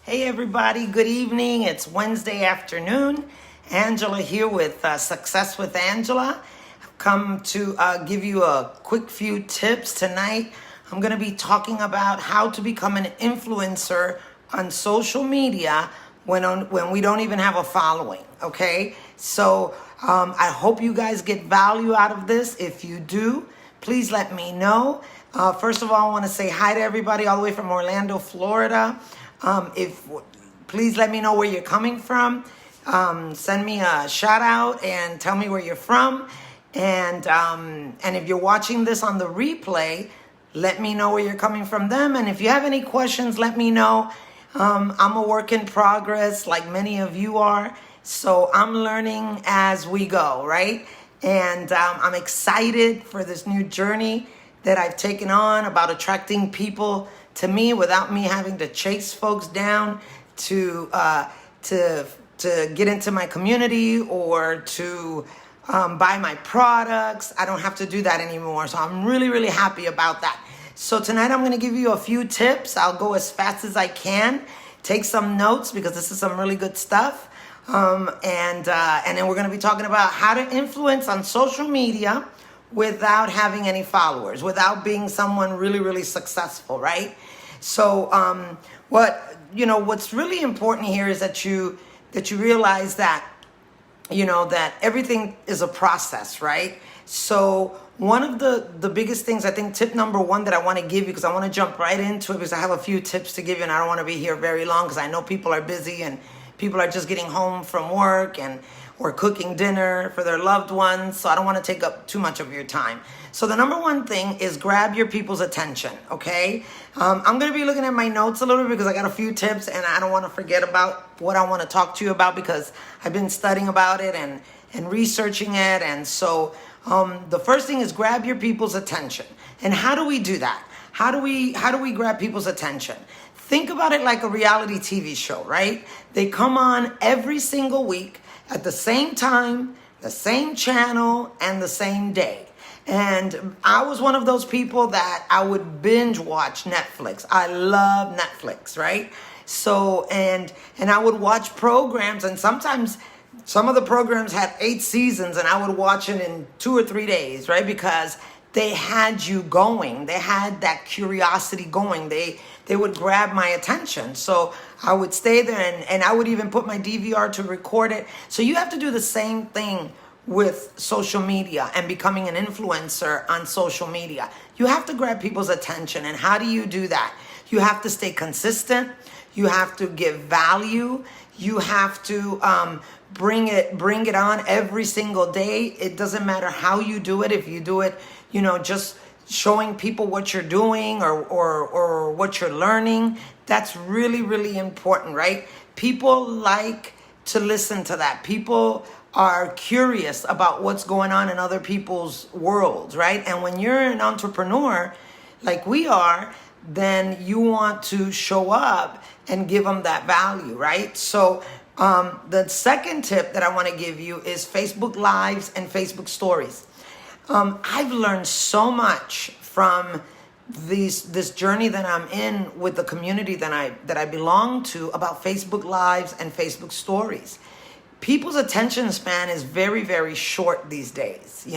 Hey everybody, good evening. It's Wednesday afternoon. Angela here with Success with Angela. I've come to give you a quick few tips tonight. I'm going to be talking about how to become an influencer on social media when we don't even have a following, okay? So I hope you guys get value out of this. If you do, please let me know. First of all, I want to say hi to everybody all the way from Orlando, Florida. If please let me know where you're coming from. Send me a shout out and tell me where you're from. And if you're watching this on the replay, let me know where you're coming from them. And if you have any questions, let me know. I'm a work in progress, like many of you are. So I'm learning as we go, right? And I'm excited for this new journey that I've taken on about attracting people to me without me having to chase folks down to get into my community or to buy my products. I don't have to do that anymore. So I'm really, really happy about that. So tonight I'm going to give you a few tips. I'll go as fast as I can. Take some notes because this is some really good stuff. And then we're going to be talking about how to influence on social media without having any followers, without being someone really, really successful, right? So what's really important here is that you realize that, that everything is a process, right? So one of the biggest things, I think tip number one that I want to give you, because I want to jump right into it because I have a few tips to give you and I don't want to be here very long because I know people are busy and people are just getting home from work or cooking dinner for their loved ones. So I don't want to take up too much of your time. So the number one thing is grab your people's attention, okay? I'm going to be looking at my notes a little bit because I got a few tips and I don't want to forget about what I want to talk to you about because I've been studying about it and researching it. And so the first thing is grab your people's attention. And how do we do that? How do we grab people's attention? Think about it like a reality TV show, right? They come on every single week at the same time, the same channel, and the same day. And I was one of those people that I would binge watch Netflix. I love Netflix, right? So, and I would watch programs, and sometimes some of the programs had 8 seasons, and I would watch it in 2 or 3 days, right? Because they had you going. They had that curiosity going. They would grab my attention. So I would stay there and I would even put my DVR to record it. So you have to do the same thing with social media and becoming an influencer on social media. You have to grab people's attention. And how do you do that? You have to stay consistent. You have to give value. You have to bring it on every single day. It doesn't matter how you do it. If you do it, just showing people what you're doing or what you're learning, that's really, really important, right? People like to listen to that. People are curious about what's going on in other people's worlds, right? And when you're an entrepreneur like we are, then you want to show up and give them that value, right? So the second tip that I want to give you is Facebook Lives and Facebook Stories. I've learned so much from this journey that I'm in with the community that I belong to about Facebook Lives and Facebook Stories. People's attention span is very, very short these days.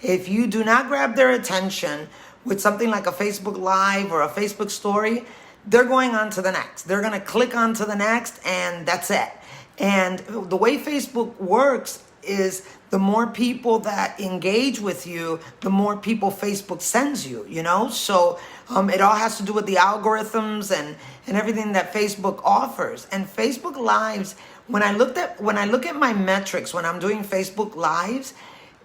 If you do not grab their attention with something like a Facebook Live or a Facebook Story, they're going on to the next. They're going to click on to the next and that's it. And the way Facebook works is the more people that engage with you, the more people Facebook sends you, So it all has to do with the algorithms and everything that Facebook offers. And Facebook Lives, when I look at my metrics when I'm doing Facebook Lives,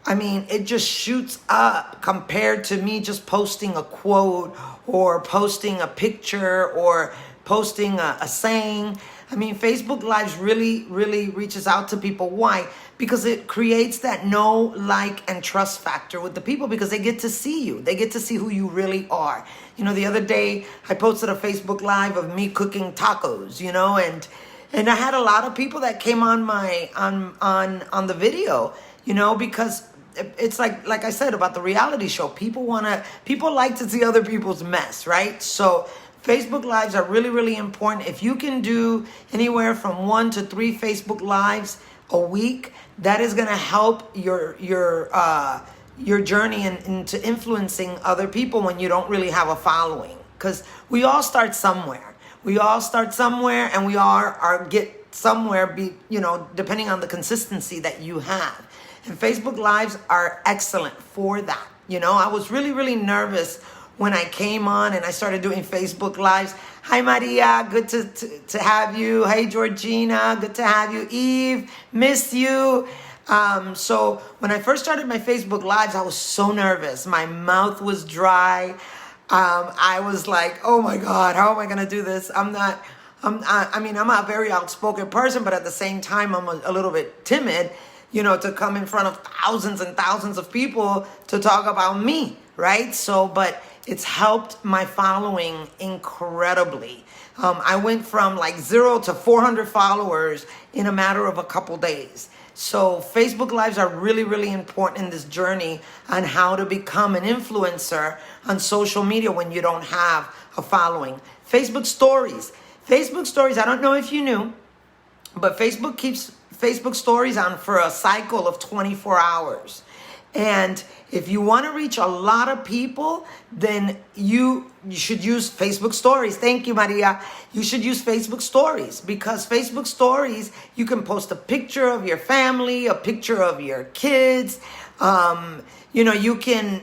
I mean, it just shoots up compared to me just posting a quote or posting a picture or posting a saying. I mean, Facebook Lives really, really reaches out to people. Why? Because it creates that know, like, and trust factor with the people because they get to see you. They get to see who you really are. The other day I posted a Facebook Live of me cooking tacos, and I had a lot of people that came on my on the video, because it's like I said about the reality show. People like to see other people's mess, right? So Facebook Lives are really, really important. If you can do anywhere from 1 to 3 Facebook Lives a week, that is going to help your journey into influencing other people when you don't really have a following. Because we all start somewhere. We all start somewhere, and we are get somewhere, depending on the consistency that you have. And Facebook Lives are excellent for that. I was really, really nervous when I came on and I started doing Facebook Lives. Hi, Maria. Good to have you. Hey, Georgina. Good to have you. Eve, miss you. So when I first started my Facebook Lives, I was so nervous. My mouth was dry. I was like, oh my God, how am I going to do this? I'm a very outspoken person, but at the same time, I'm a little bit timid, to come in front of thousands and thousands of people to talk about me, right? So, but it's helped my following incredibly. I went from like 0 to 400 followers in a matter of a couple days. So Facebook Lives are really, really important in this journey on how to become an influencer on social media when you don't have a following. Facebook Stories. Facebook Stories, I don't know if you knew, but Facebook keeps Facebook Stories on for a cycle of 24 hours. And if you want to reach a lot of people, then you should use Facebook Stories. Thank you, Maria. You should use Facebook Stories, because Facebook Stories, you can post a picture of your family, a picture of your kids. You can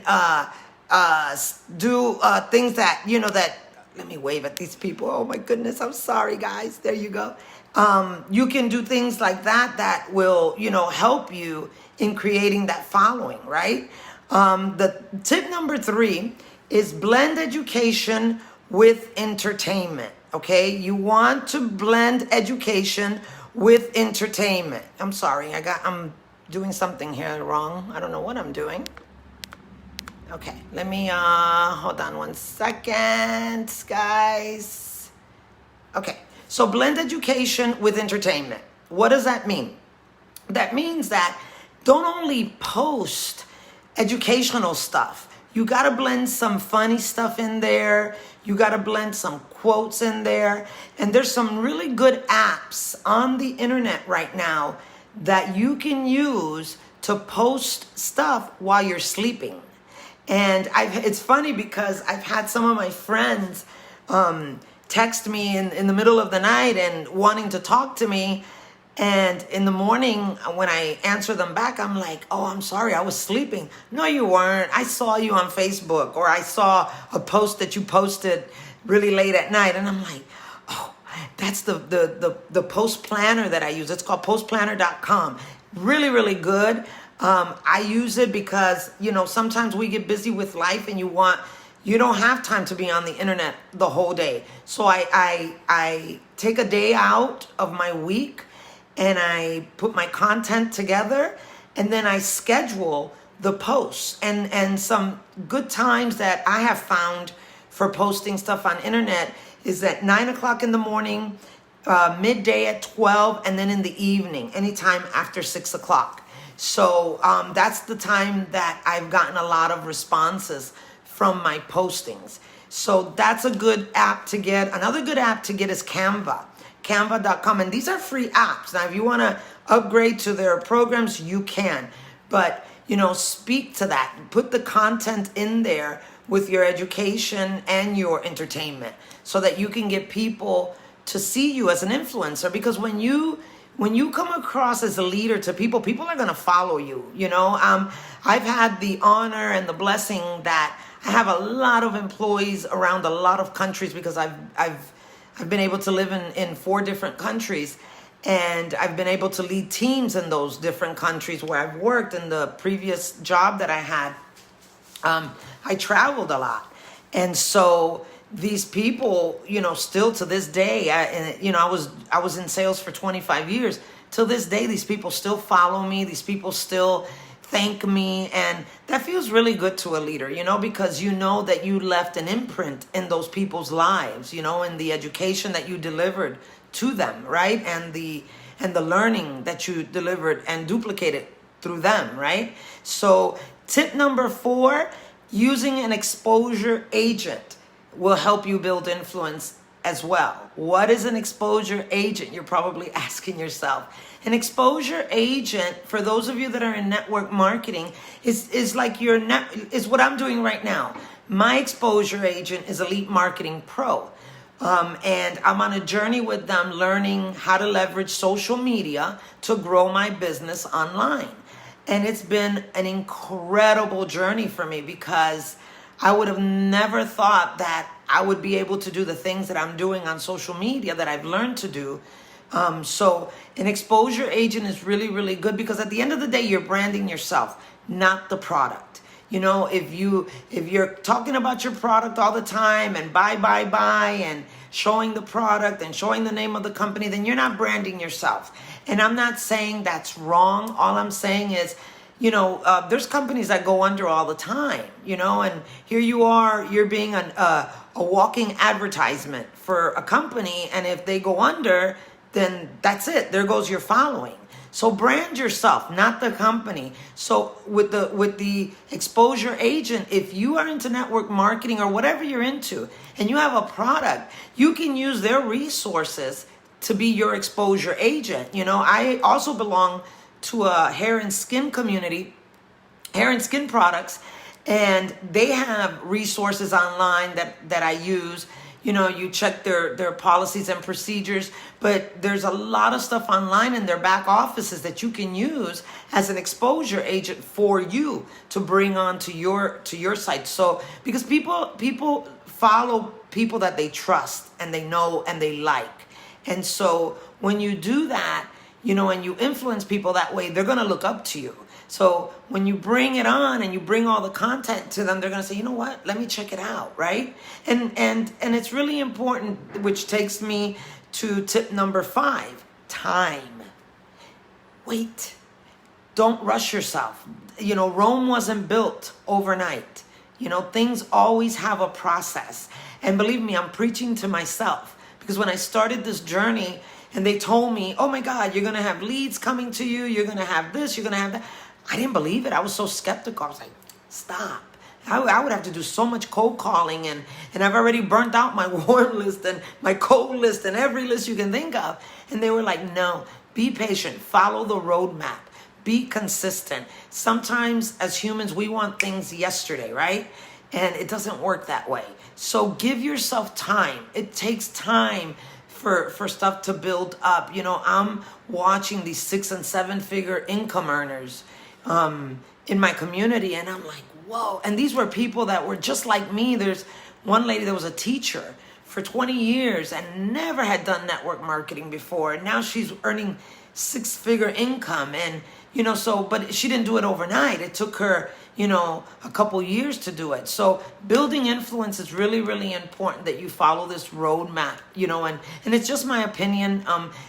do things that, let me wave at these people. Oh my goodness, I'm sorry, guys. There you go. You can do things like that will, help you in creating that following, right? The tip number 3 is blend education with entertainment, okay? You want to blend education with entertainment. I'm sorry, I'm doing something here wrong. I don't know what I'm doing. Okay, let me, hold on 1 second, guys. Okay, so blend education with entertainment. What does that mean? That means that don't only post educational stuff. You got to blend some funny stuff in there. You got to blend some quotes in there. And there's some really good apps on the internet right now that you can use to post stuff while you're sleeping. And it's funny because I've had some of my friends text me in the middle of the night and wanting to talk to me. And in the morning, when I answer them back, I'm like, oh, I'm sorry, I was sleeping. No, you weren't. I saw you on Facebook, or I saw a post that you posted really late at night. And I'm like, oh, that's the post planner that I use. It's called postplanner.com. Really, really good. I use it because, sometimes we get busy with life and you don't have time to be on the internet the whole day. So I take a day out of my week and I put my content together, and then I schedule the posts. And some good times that I have found for posting stuff on internet is at 9 o'clock in the morning, midday at 12, and then in the evening, anytime after 6 o'clock. So that's the time that I've gotten a lot of responses from my postings. So that's a good app to get. Another good app to get is Canva. Canva.com. And these are free apps. Now, if you want to upgrade to their programs, you can. But, speak to that. Put the content in there with your education and your entertainment so that you can get people to see you as an influencer. Because when you come across as a leader to people, people are going to follow you. I've had the honor and the blessing that I have a lot of employees around a lot of countries, because I've been able to live in 4 different countries, and I've been able to lead teams in those different countries where I've worked. In the previous job that I had, I traveled a lot. And so these people, still to this day, I was in sales for 25 years. Till this day, these people still follow me. These people still thank me, and that feels really good to a leader, because that you left an imprint in those people's lives, in the education that you delivered to them, right? And the learning that you delivered and duplicated through them, right? So tip number 4, using an exposure agent. will help you build influence as well. What is an exposure agent? You're probably asking yourself. An exposure agent, for those of you that are in network marketing, is like your is what I'm doing right now. My exposure agent is Elite Marketing Pro. And I'm on a journey with them learning how to leverage social media to grow my business online. And it's been an incredible journey for me because I would have never thought that I would be able to do the things that I'm doing on social media that I've learned to do. So an exposure agent is really, really good because at the end of the day, you're branding yourself, not the product. You know, if you're talking about your product all the time and buy, and showing the product and showing the name of the company, then you're not branding yourself. And I'm not saying that's wrong. All I'm saying is, you know, there's companies that go under all the time, you know, and here you are, you're being a walking advertisement for a company. And if they go under, then that's it. There goes your following. So brand yourself, not the company. So with the exposure agent, if you are into network marketing or whatever you're into, and you have a product, you can use their resources to be your exposure agent. You know, I also belong to a hair and skin community, hair and skin products, and they have resources online that I use. You know, you check their policies and procedures, but there's a lot of stuff online in their back offices that you can use as an exposure agent for you to bring on to your site. So because people follow people that they trust and they know and they like. And so when you do that, you know, and you influence people that way, they're going to look up to you. So when you bring it on and you bring all the content to them, they're going to say, you know what, let me check it out, right? And it's really important, which takes me to tip number 5, time. Wait, don't rush yourself. You know, Rome wasn't built overnight. You know, things always have a process. And believe me, I'm preaching to myself because when I started this journey and they told me, oh my God, you're going to have leads coming to you, you're going to have this, you're going to have that. I didn't believe it. I was so skeptical. I was like, stop. I would have to do so much cold calling and I've already burnt out my warm list and my cold list and every list you can think of. And they were like, no, be patient. Follow the roadmap. Be consistent. Sometimes as humans, we want things yesterday, right? And it doesn't work that way. So give yourself time. It takes time for stuff to build up. You know, I'm watching these 6 and 7 figure income earners in my community, and I'm like, whoa. And these were people that were just like me. There's one lady that was a teacher for 20 years and never had done network marketing before. And now she's earning 6-figure income. And, you know, so, but she didn't do it overnight. It took her, you know, a couple years to do it. So building influence is really, really important that you follow this roadmap, you know, and it's just my opinion.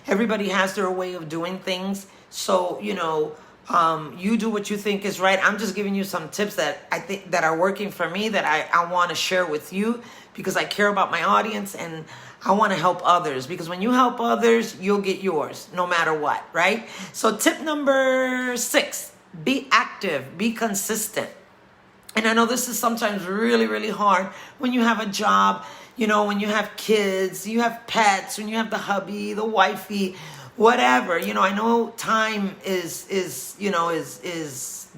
Everybody has their way of doing things. So, you know, you do what you think is right. I'm just giving you some tips that I think that are working for me that I want to share with you because I care about my audience and I want to help others, because when you help others, you'll get yours no matter what, right? So tip number 6, be active, be consistent. And I know this is sometimes really, really hard when you have a job, you know, when you have kids, you have pets, when you have the hubby, the wifey, whatever. You know, I know time is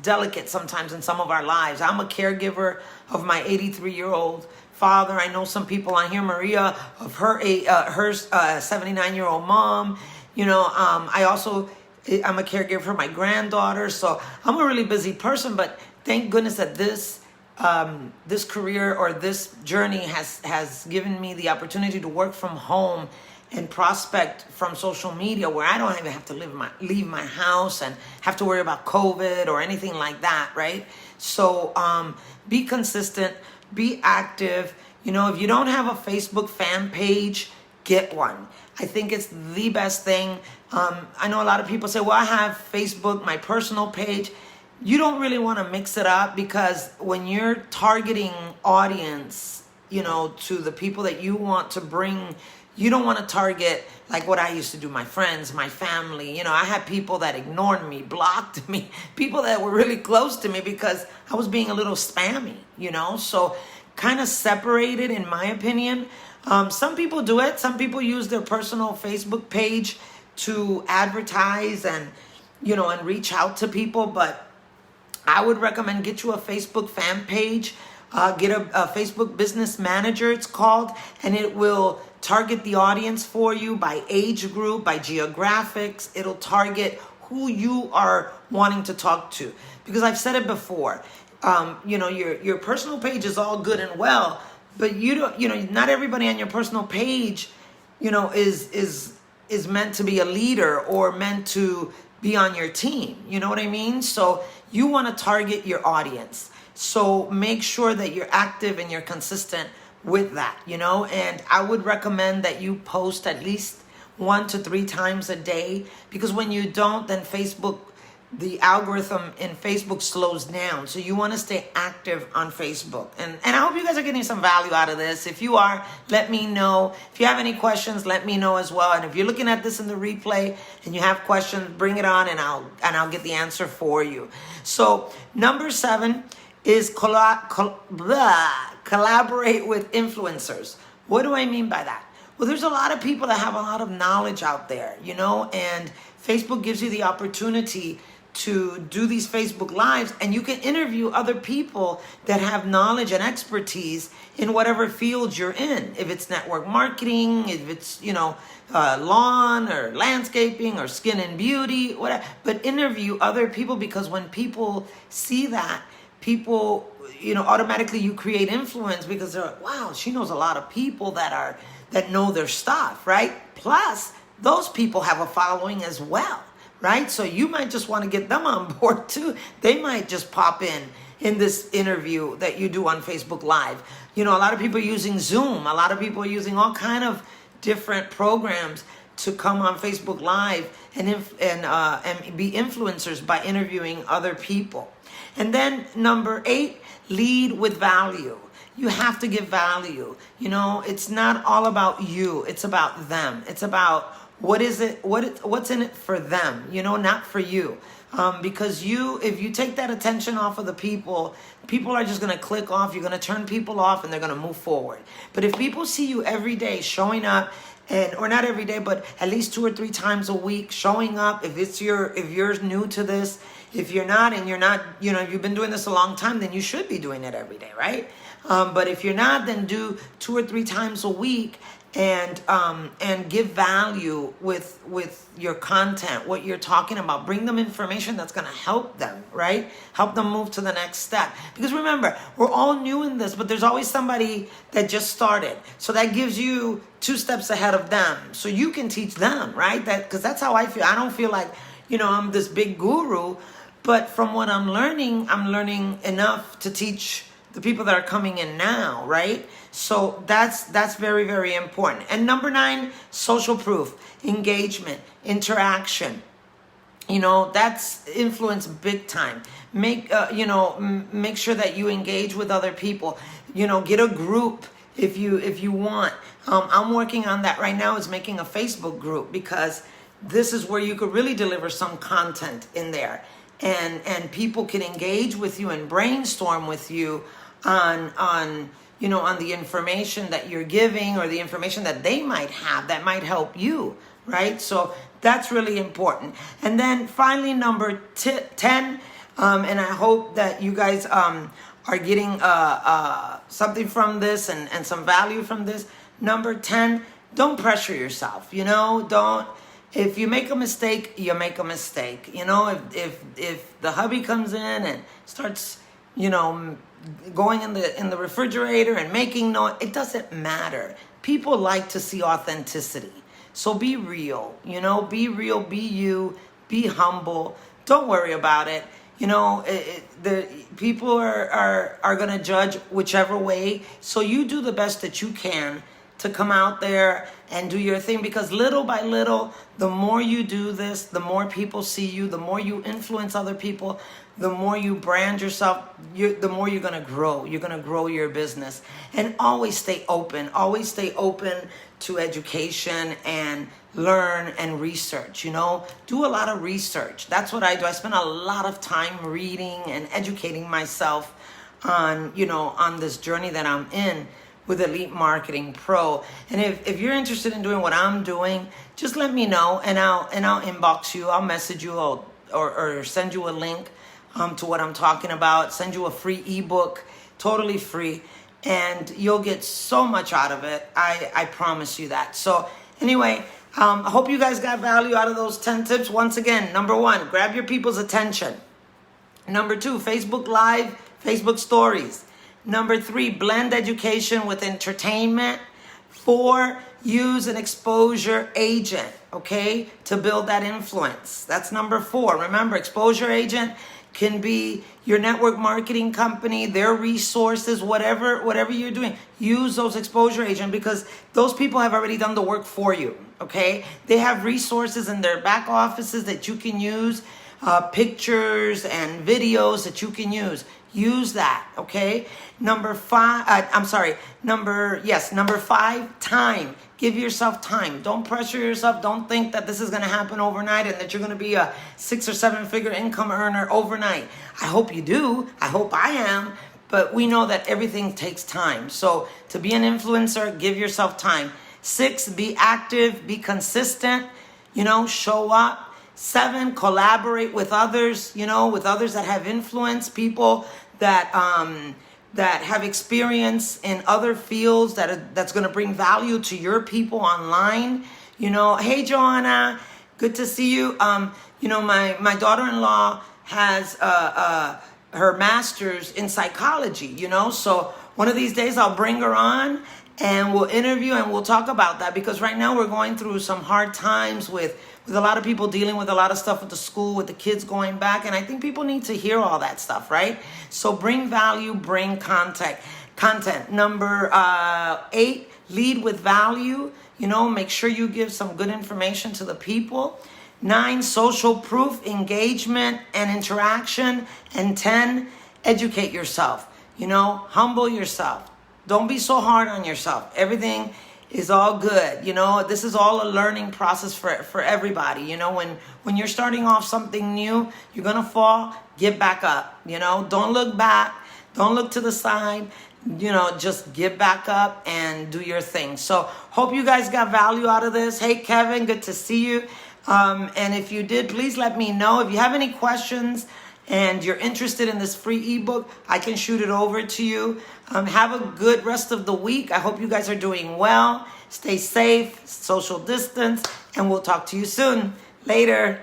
delicate sometimes in some of our lives. I'm a caregiver of my 83-year-old father. I know some people on here, Maria, of her 79-year-old mom. You know, I'm a caregiver for my granddaughter. So I'm a really busy person, but thank goodness that this career or this journey has given me the opportunity to work from home and prospect from social media, where I don't even have to leave my house and have to worry about COVID or anything like that, right? So be consistent, be active. You know, if you don't have a Facebook fan page, get one. I think it's the best thing. I know a lot of people say, well, I have Facebook, my personal page. You don't really want to mix it up, because when you're targeting audience, you know, to the people that you want to bring, you don't want to target like what I used to do, my friends, my family. You know, I had people that ignored me, blocked me, people that were really close to me because I was being a little spammy, you know. So kind of separated, in my opinion. Some people do it. Some people use their personal Facebook page to advertise and, and reach out to people. But I would recommend get you a Facebook fan page. Get a Facebook Business Manager, it's called, and it will target the audience for you by age group, by geographics. It'll target who you are wanting to talk to. Because I've said it before, your personal page is all good and well, but not everybody on your personal page, is meant to be a leader or meant to be on your team. You know what I mean? So you want to target your audience. So make sure that you're active and you're consistent with that, and I would recommend that you post at least 1 to 3 times a day, because when you don't, then the algorithm in Facebook slows down. So you want to stay active on Facebook. And I hope you guys are getting some value out of this. If you are, let me know. If you have any questions, let me know as well. And if you're looking at this in the replay and you have questions, bring it on and I'll get the answer for you. So number 7 is collaborate with influencers. What do I mean by that? Well, there's a lot of people that have a lot of knowledge out there, and Facebook gives you the opportunity to do these Facebook Lives, and you can interview other people that have knowledge and expertise in whatever field you're in. If it's network marketing, if it's, lawn or landscaping or skin and beauty, whatever. But interview other people, because when people see that, people, automatically you create influence, because they're like, wow, she knows a lot of people that know their stuff, right? Plus, those people have a following as well, right? So you might just want to get them on board too. They might just pop in this interview that you do on Facebook Live. A lot of people are using Zoom. A lot of people are using all kind of different programs to come on Facebook Live and be influencers by interviewing other people. And then number 8, lead with value. You have to give value. It's not all about you. It's about them. It's about what's in it for them, not for you. Because if you take that attention off of the people are just going to click off. You're going to turn people off and they're going to move forward. But if people see you every day showing up, or not every day, but at least 2 or 3 times a week showing up, if you're new to this, if you're not, and you've been doing this a long time, then you should be doing it every day, right? But if you're not, then do 2 or 3 times a week, and give value with your content, what you're talking about. Bring them information that's going to help them, right? Help them move to the next step. Because remember, we're all new in this, but there's always somebody that just started. So that gives you 2 steps ahead of them. So you can teach them, right? Because that's how I feel. I don't feel like, I'm this big guru, but from what I'm learning enough to teach the people that are coming in now, right? So that's very, very important. And number 9, social proof, engagement, interaction. That's influence big time. Make sure that you engage with other people. Get a group if you want. I'm working on that right now, is making a Facebook group, because this is where you could really deliver some content in there. And people can engage with you and brainstorm with you on the information that you're giving, or the information that they might have that might help you, right? So that's really important. And then finally, number 10, and I hope that you guys are getting something from this and some value from this. Number 10, don't pressure yourself. If you make a mistake, you make a mistake. If the hubby comes in and starts, going in the refrigerator and making noise, it doesn't matter. People like to see authenticity. So be real, be real, be you, be humble. Don't worry about it. The people are going to judge whichever way. So you do the best that you can to come out there and do your thing, because little by little, the more you do this, the more people see you, the more you influence other people, the more you brand yourself, the more you're going to grow. You're going to grow your business. And always stay open. Always stay open to education and learn and research. Do a lot of research. That's what I do. I spend a lot of time reading and educating myself on this journey that I'm in with Elite Marketing Pro. And if you're interested in doing what I'm doing, just let me know, and I'll inbox you, I'll message you, or send you a link to what I'm talking about, send you a free ebook, totally free, and you'll get so much out of it. I promise you that. So anyway, I hope you guys got value out of those 10 tips. Once again, number 1, grab your people's attention. Number 2, Facebook Live, Facebook Stories. Number 3, blend education with entertainment. 4, use an exposure agent, okay, to build that influence. That's number 4. Remember, exposure agent can be your network marketing company, their resources, whatever you're doing. Use those exposure agents, because those people have already done the work for you, okay? They have resources in their back offices that you can use, pictures and videos that you can use. Use that, okay? Number 5, time. Give yourself time. Don't pressure yourself. Don't think that this is going to happen overnight and that you're going to be a 6 or 7 figure income earner overnight. I hope you do. I hope I am. But we know that everything takes time. So to be an influencer, give yourself time. 6, be active, be consistent, show up. 7, collaborate with others, with others that have influence, people that have experience in other fields that's going to bring value to your people online. Hey Joanna, good to see you. My daughter-in-law has her master's in psychology, so one of these days I'll bring her on and we'll interview and we'll talk about that, because right now we're going through some hard times with a lot of people dealing with a lot of stuff with the school, with the kids going back. And I think people need to hear all that stuff, right? So bring value, bring content. Number 8, lead with value. Make sure you give some good information to the people. 9, social proof, engagement and interaction. And 10, educate yourself. Humble yourself. Don't be so hard on yourself. Everything is all good. This is all a learning process for everybody. When you're starting off something new, you're going to fall, get back up. Don't look back. Don't look to the side. Just get back up and do your thing. So hope you guys got value out of this. Hey, Kevin, good to see you. And if you did, please let me know. If you have any questions and you're interested in this free ebook, I can shoot it over to you. Have a good rest of the week. I hope you guys are doing well. Stay safe, social distance, and we'll talk to you soon. Later.